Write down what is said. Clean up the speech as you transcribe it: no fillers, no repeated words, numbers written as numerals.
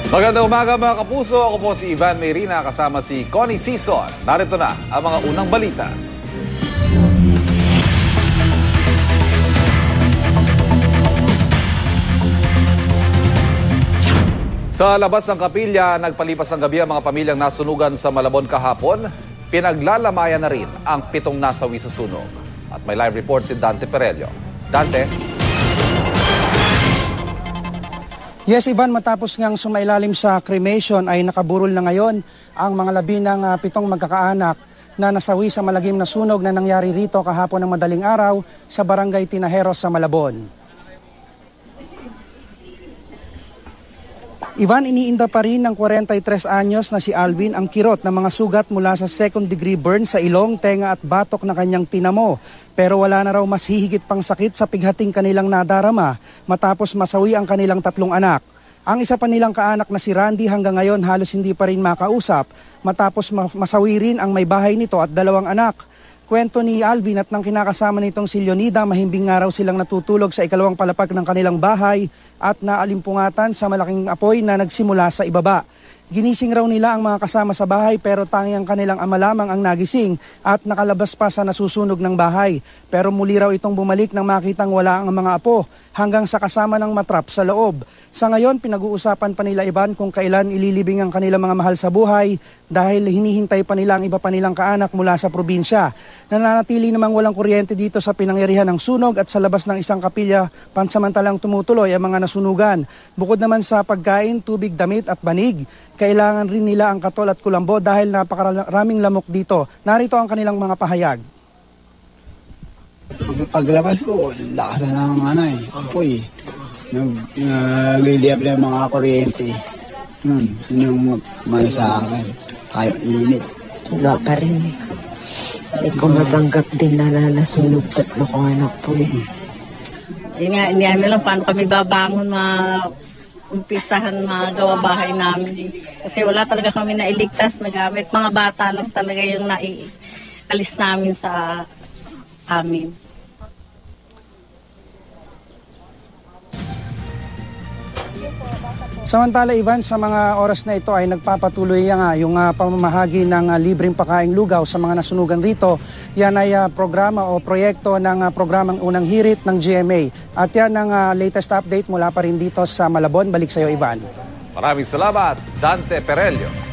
Magandang umaga mga kapuso. Ako po si Ivan Mayrina kasama si Connie Sison. Narito na ang mga unang balita. Sa labas ng kapilya, nagpalipas ng gabi ang mga pamilyang nasunugan sa Malabon kahapon. Pinaglalamayan na rin ang 7 nasawi sa sunog. At may live report si Dante Perello. Dante? Yes, Ivan, matapos ngang sumailalim sa cremation ay nakaburol na ngayon ang mga labi ng 7 magkakaanak na nasawi sa malagim na sunog na nangyari rito kahapon ng madaling araw sa Barangay Tinajeros sa Malabon. Ivan, iniinda pa rin ng 43 anyos na si Alvin ang kirot ng mga sugat mula sa second-degree burn sa ilong, tenga at batok na kanyang tinamo. Pero wala na raw mas hihigit pang sakit sa pighating kanilang nadarama matapos masawi ang kanilang 3 anak. Ang isa pa nilang kaanak na si Randy hanggang ngayon halos hindi pa rin makausap matapos masawi rin ang may bahay nito at 2 anak. Kwento ni Alvin at ng kinakasama nitong si Leonida, mahimbing nga raw silang natutulog sa ikalawang palapag ng kanilang bahay at naalimpungatan sa malaking apoy na nagsimula sa ibaba. Ginising raw nila ang mga kasama sa bahay pero tanging ang kanilang ama lamang ang nagising at nakalabas pa sa nasusunog ng bahay. Pero muli raw itong bumalik nang makitang wala ang mga apo hanggang sa kasama ng matrap sa loob. Sa ngayon, pinag-uusapan pa nila Ivan kung kailan ililibing ang kanilang mga mahal sa buhay dahil hinihintay pa nila ang iba pa nilang kaanak mula sa probinsya. Nananatili namang walang kuryente dito sa pinangyarihan ng sunog at sa labas ng isang kapilya pansamantalang tumutuloy ang mga nasunugan. Bukod naman sa pagkain, tubig, damit at banig, kailangan rin nila ang katol at kulambo dahil napakaraming lamok dito. Narito ang kanilang mga pahayag. Paglabas ko, lakas na ng apoy. Nagliliyap na mga kuryente. Yun yung mali sa akin. Tayo init. Wala pa rin eh. Hindi ko matanggap din na nasunog 3 ko anak po eh. Hindi lang paano kami babangon umpisahan magawa bahay namin. Kasi wala talaga kami nailigtas na gamit. Mga bata lang talaga yung naialis namin sa amin. Samantala, Ivan, sa mga oras na ito ay nagpapatuloy yung pamamahagi ng libreng pakaing lugaw sa mga nasunugan rito. Yan ay programa o proyekto ng programang Unang Hirit ng GMA. At yan ang latest update mula pa rin dito sa Malabon. Balik sa iyo, Ivan. Maraming salamat, Dante Perello.